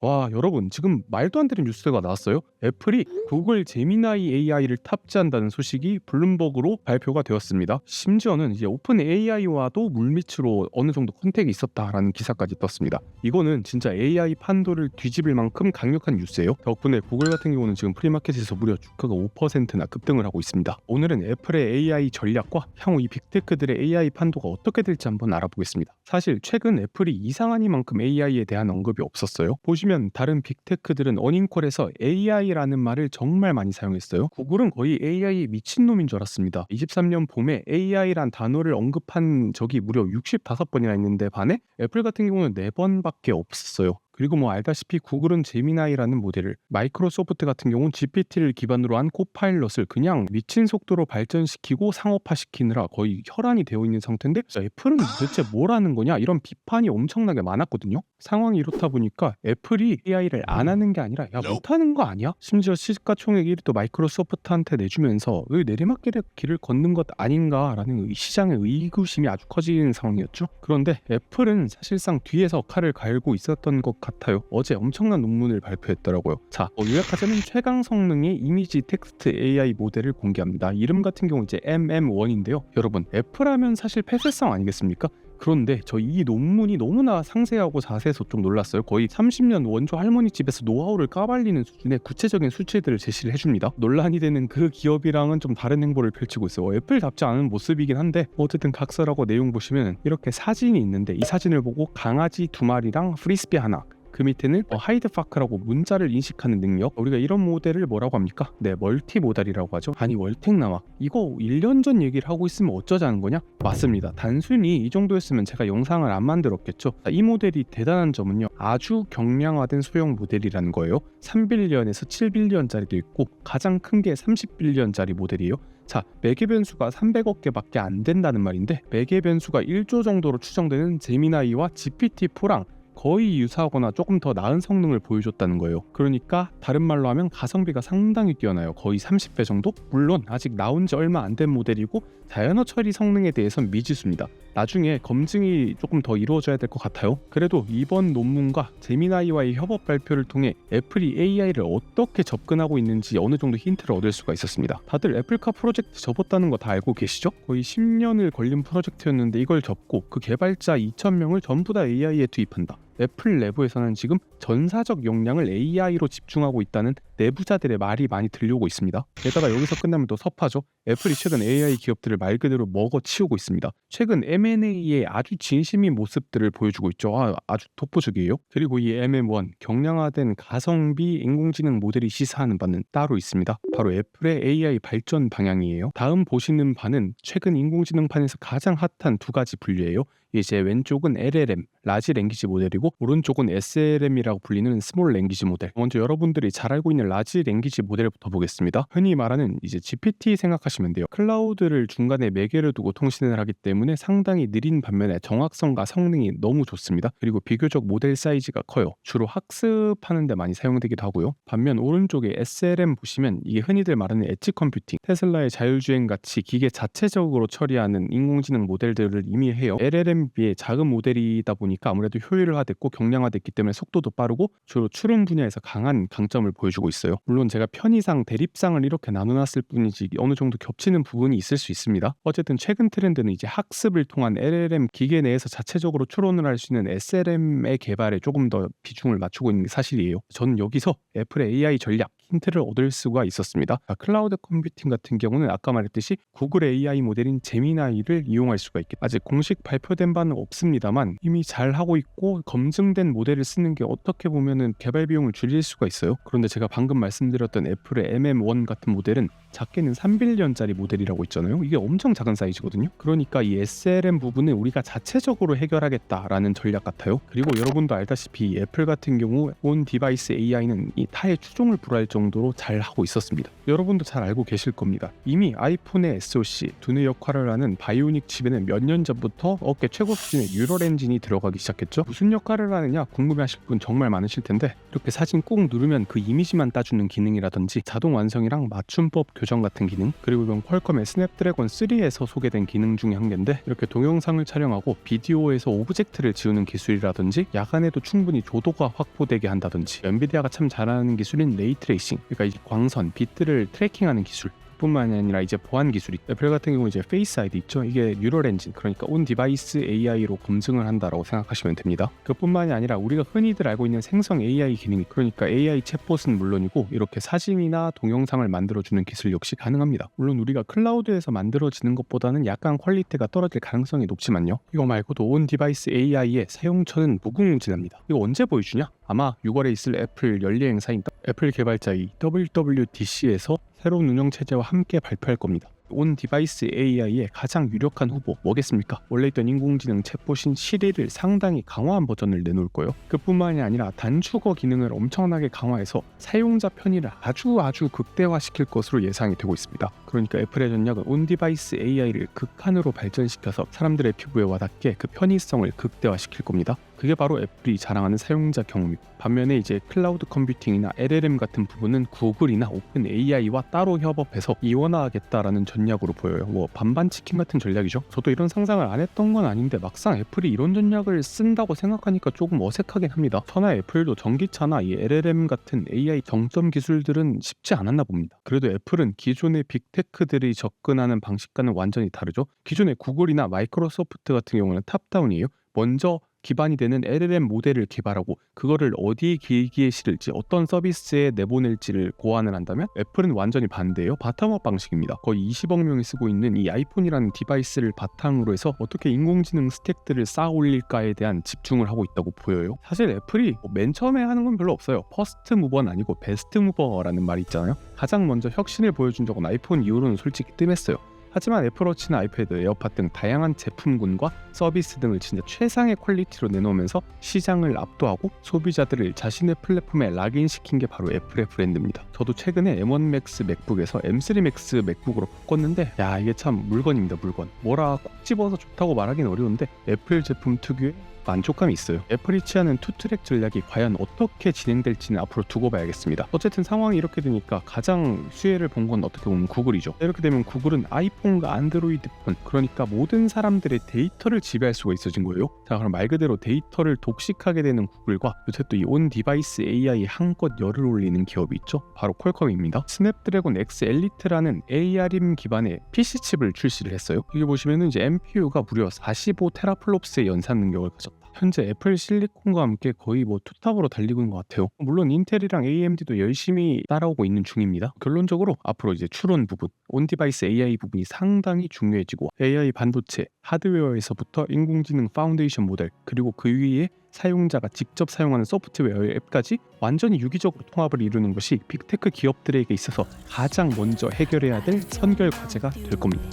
와, 여러분, 지금 말도 안 되는 뉴스가 나왔어요. 애플이 구글 제미나이 AI를 탑재한다는 소식이 블룸버그로 발표가 되었습니다. 심지어는 이제 오픈 AI와도 물밑으로 어느 정도 컨택이 있었다라는 기사까지 떴습니다. 이거는 진짜 AI 판도를 뒤집을 만큼 강력한 뉴스예요. 덕분에 구글 같은 경우는 지금 프리마켓에서 무려 주가가 5%나 급등을 하고 있습니다. 오늘은 애플의 AI 전략과 향후 이 빅테크들의 AI 판도가 어떻게 될지 한번 알아보겠습니다. 사실 최근 애플이 이상하니만큼 AI에 대한 언급이 없었어요. 보시면 다른 빅테크들은 어닝콜에서 AI라는 말을 정말 많이 사용했어요. 구글은 거의 AI에 미친놈인 줄 알았습니다. 23년 봄에 AI란 단어를 언급한 적이 무려 65번이나 있는데 반해 애플 같은 경우는 4번밖에 없었어요. 그리고 뭐 알다시피 구글은 제미나이라는 모델을, 마이크로소프트 같은 경우는 GPT를 기반으로 한 코파일럿을 그냥 미친 속도로 발전시키고 상업화시키느라 거의 혈안이 되어 있는 상태인데, 진짜 애플은 도대체 뭘 하는 거냐, 이런 비판이 엄청나게 많았거든요. 상황이 이렇다 보니까 애플이 AI를 안 하는 게 아니라 야, 못하는 거 아니야? 심지어 시가총액 1위도 마이크로소프트한테 내주면서 왜 내리막길의 길을 걷는 것 아닌가라는 시장의 의구심이 아주 커지는 상황이었죠. 그런데 애플은 사실상 뒤에서 칼을 갈고 있었던 것 같아요. 어제 엄청난 논문을 발표했더라고요. 자, 요약하자면 최강 성능의 이미지 텍스트 AI 모델을 공개합니다. 이름 같은 경우 이제 MM1인데요. 여러분, 애플하면 사실 폐쇄성 아니겠습니까? 그런데 저 이 논문이 너무나 상세하고 자세해서 좀 놀랐어요. 거의 30년 원조 할머니 집에서 노하우를 까발리는 수준의 구체적인 수치들을 제시를 해줍니다. 논란이 되는 그 기업이랑은 좀 다른 행보를 펼치고 있어요. 애플답지 않은 모습이긴 한데 어쨌든 각설하고 내용 보시면 이렇게 사진이 있는데, 이 사진을 보고 강아지 2마리랑 프리스비 하나, 그 밑에는 하이드파크라고 문자를 인식하는 능력, 우리가 이런 모델을 뭐라고 합니까? 네, 멀티모달이라고 하죠. 아니, 월텍 나와, 이거 1년 전 얘기를 하고 있으면 어쩌자는 거냐? 맞습니다. 단순히 이 정도였으면 제가 영상을 안 만들었겠죠. 이 모델이 대단한 점은요, 아주 경량화된 소형 모델이라는 거예요. 3빌리언에서 7빌리언짜리도 있고 가장 큰 게 30빌리언짜리 모델이에요. 자, 매개 변수가 300억 개밖에 안 된다는 말인데, 매개 변수가 1조 정도로 추정되는 제미나이와 GPT-4랑 거의 유사하거나 조금 더 나은 성능을 보여줬다는 거예요. 그러니까 다른 말로 하면 가성비가 상당히 뛰어나요. 거의 30배 정도? 물론 아직 나온 지 얼마 안 된 모델이고 자연어 처리 성능에 대해선 미지수입니다. 나중에 검증이 조금 더 이루어져야 될 것 같아요. 그래도 이번 논문과 제미나이와의 협업 발표를 통해 애플이 AI를 어떻게 접근하고 있는지 어느 정도 힌트를 얻을 수가 있었습니다. 다들 애플카 프로젝트 접었다는 거 다 알고 계시죠? 거의 10년을 걸린 프로젝트였는데 이걸 접고 그 개발자 2,000명을 전부 다 AI에 투입한다. 애플 내부에서는 지금 전사적 역량을 AI로 집중하고 있다는 내부자들의 말이 많이 들려오고 있습니다. 게다가 여기서 끝나면 또 섭하죠. 애플이 최근 AI 기업들을 말 그대로 먹어치우고 있습니다. 최근 M&A의 아주 진심인 모습들을 보여주고 있죠. 아주 독보적이에요. 그리고 이 MM1, 경량화된 가성비 인공지능 모델이 시사하는 바는 따로 있습니다. 바로 애플의 AI 발전 방향이에요. 다음 보시는 바는 최근 인공지능판에서 가장 핫한 두 가지 분류예요. 이제 왼쪽은 LLM, 라지 랭귀지 모델이고 오른쪽은 SLM이라고 불리는 스몰 랭귀지 모델. 먼저 여러분들이 잘 알고 있는 라지 랭귀지 모델부터 보겠습니다. 흔히 말하는 이제 GPT 생각하시면 돼요. 클라우드를 중간에 매개를 두고 통신을 하기 때문에 상당히 느린 반면에 정확성과 성능이 너무 좋습니다. 그리고 비교적 모델 사이즈가 커요. 주로 학습하는 데 많이 사용되기도 하고요. 반면 오른쪽에 SLM 보시면 이게 흔히들 말하는 엣지 컴퓨팅, 테슬라의 자율주행 같이 기계 자체적으로 처리하는 인공지능 모델들을 의미해요. LLM 비해 작은 모델이다 보니까 아무래도 효율화됐고 경량화됐기 때문에 속도도 빠르고 주로 추론 분야에서 강한 강점을 보여주고 있어요. 물론 제가 편의상 대립상을 이렇게 나눠놨을 뿐이지 어느 정도 겹치는 부분이 있을 수 있습니다. 어쨌든 최근 트렌드는 이제 학습을 통한 LLM, 기계 내에서 자체적으로 추론을 할 수 있는 SLM의 개발에 조금 더 비중을 맞추고 있는 게 사실이에요. 저는 여기서 애플의 AI 전략 힌트를 얻을 수가 있었습니다. 클라우드 컴퓨팅 같은 경우는 아까 말했듯이 구글 AI 모델인 제미나이를 이용할 수가 있겠다. 아직 공식 발표된 바는 없습니다만 이미 잘 하고 있고 검증된 모델을 쓰는 게 어떻게 보면은 개발 비용을 줄일 수가 있어요. 그런데 제가 방금 말씀드렸던 애플의 MM1 같은 모델은 작게는 3빌리언짜리 모델이라고 있잖아요. 이게 엄청 작은 사이즈거든요. 그러니까 이 SLM 부분은 우리가 자체적으로 해결하겠다라는 전략 같아요. 그리고 여러분도 알다시피 애플 같은 경우 온 디바이스 AI는 이 타의 추종을 불허할 정도로 잘 하고 있었습니다. 여러분도 잘 알고 계실 겁니다. 이미 아이폰의 SoC, 두뇌 역할을 하는 바이오닉 칩에는 몇 년 전부터 업계 최고 수준의 뉴럴 엔진이 들어가기 시작했죠. 무슨 역할을 하느냐 궁금해하실 분 정말 많으실 텐데, 이렇게 사진 꾹 누르면 그 이미지만 따주는 기능이라든지 자동 완성이랑 맞춤법 교정 같은 기능, 그리고 이건 퀄컴의 스냅드래곤 3에서 소개된 기능 중에 한 개인데, 이렇게 동영상을 촬영하고 비디오에서 오브젝트를 지우는 기술이라든지 야간에도 충분히 조도가 확보되게 한다든지, 엔비디아가 참 잘하는 기술인 레이트레이싱, 그러니까 이제 광선, 빛들을 트래킹하는 기술 뿐만이 아니라 이제 보안 기술이, 애플 같은 경우 이제 페이스 아이디 있죠. 이게 뉴럴 엔진, 그러니까 온 디바이스 AI로 검증을 한다라고 생각하시면 됩니다. 그뿐만이 아니라 우리가 흔히들 알고 있는 생성 AI 기능, 그러니까 AI 챗봇은 물론이고 이렇게 사진이나 동영상을 만들어주는 기술 역시 가능합니다. 물론 우리가 클라우드에서 만들어지는 것보다는 약간 퀄리티가 떨어질 가능성이 높지만요. 이거 말고도 온 디바이스 AI의 사용처는 무궁무진합니다. 이거 언제 보여주냐? 아마 6월에 있을 애플 연례 행사인 애플 개발자의 WWDC에서 새로운 운영체제와 함께 발표할 겁니다. 온 디바이스 AI의 가장 유력한 후보 뭐겠습니까? 원래 있던 인공지능 챗봇인 시리를 상당히 강화한 버전을 내놓을 거예요. 그뿐만이 아니라 단축어 기능을 엄청나게 강화해서 사용자 편의를 아주 극대화시킬 것으로 예상이 되고 있습니다. 그러니까 애플의 전략은 온 디바이스 AI를 극한으로 발전시켜서 사람들의 피부에 와닿게 그 편의성을 극대화시킬 겁니다. 그게 바로 애플이 자랑하는 사용자 경험이고, 반면에 이제 클라우드 컴퓨팅이나 LLM 같은 부분은 구글이나 오픈 AI와 따로 협업해서 이원화하겠다라는 전략으로 보여요. 뭐 반반 치킨 같은 전략이죠. 저도 이런 상상을 안 했던 건 아닌데 막상 애플이 이런 전략을 쓴다고 생각하니까 조금 어색하긴 합니다. 천하 애플도 전기차나 이 LLM 같은 AI 정점 기술들은 쉽지 않았나 봅니다. 그래도 애플은 기존의 빅테크들이 접근하는 방식과는 완전히 다르죠. 기존의 구글이나 마이크로소프트 같은 경우는 탑다운이에요. 먼저 기반이 되는 LLM 모델을 개발하고 그거를 어디에 기기에 실을지, 어떤 서비스에 내보낼지를 고안을 한다면, 애플은 완전히 반대예요. 바텀업 방식입니다. 거의 20억 명이 쓰고 있는 이 아이폰이라는 디바이스를 바탕으로 해서 어떻게 인공지능 스택들을 쌓아 올릴까에 대한 집중을 하고 있다고 보여요. 사실 애플이 맨 처음에 하는 건 별로 없어요. 퍼스트 무버는 아니고 베스트 무버라는 말이 있잖아요. 가장 먼저 혁신을 보여준 적은 아이폰 이후로는 솔직히 뜸했어요. 하지만 애플워치나 아이패드, 에어팟 등 다양한 제품군과 서비스 등을 진짜 최상의 퀄리티로 내놓으면서 시장을 압도하고 소비자들을 자신의 플랫폼에 락인시킨 게 바로 애플의 브랜드입니다. 저도 최근에 M1 Max 맥북에서 M3 Max 맥북으로 바꿨는데, 야, 이게 참 물건입니다. 물건. 뭐라 콕 집어서 좋다고 말하기는 어려운데 애플 제품 특유의 만족감이 있어요. 애플이 취하는 투트랙 전략이 과연 어떻게 진행될지는 앞으로 두고 봐야겠습니다. 어쨌든 상황이 이렇게 되니까 가장 수혜를 본 건 어떻게 보면 구글이죠. 이렇게 되면 구글은 아이폰과 안드로이드폰, 그러니까 모든 사람들의 데이터를 지배할 수가 있어진 거예요. 자, 그럼 말 그대로 데이터를 독식하게 되는 구글과 요새 또 이 온 디바이스 AI 한껏 열을 올리는 기업이 있죠. 바로 퀄컴입니다. 스냅드래곤 X 엘리트라는 ARM 기반의 PC칩을 출시를 했어요. 여기 보시면은 이제 NPU가 무려 45테라플롭스의 연산 능력을 가졌다. 현재 애플 실리콘과 함께 거의 뭐 투탑으로 달리고 있는 것 같아요. 물론 인텔이랑 AMD도 열심히 따라오고 있는 중입니다. 결론적으로 앞으로 이제 추론 부분, 온디바이스 AI 부분이 상당히 중요해지고, AI 반도체, 하드웨어에서부터 인공지능 파운데이션 모델, 그리고 그 위에 사용자가 직접 사용하는 소프트웨어 앱까지 완전히 유기적으로 통합을 이루는 것이 빅테크 기업들에게 있어서 가장 먼저 해결해야 될 선결 과제가 될 겁니다.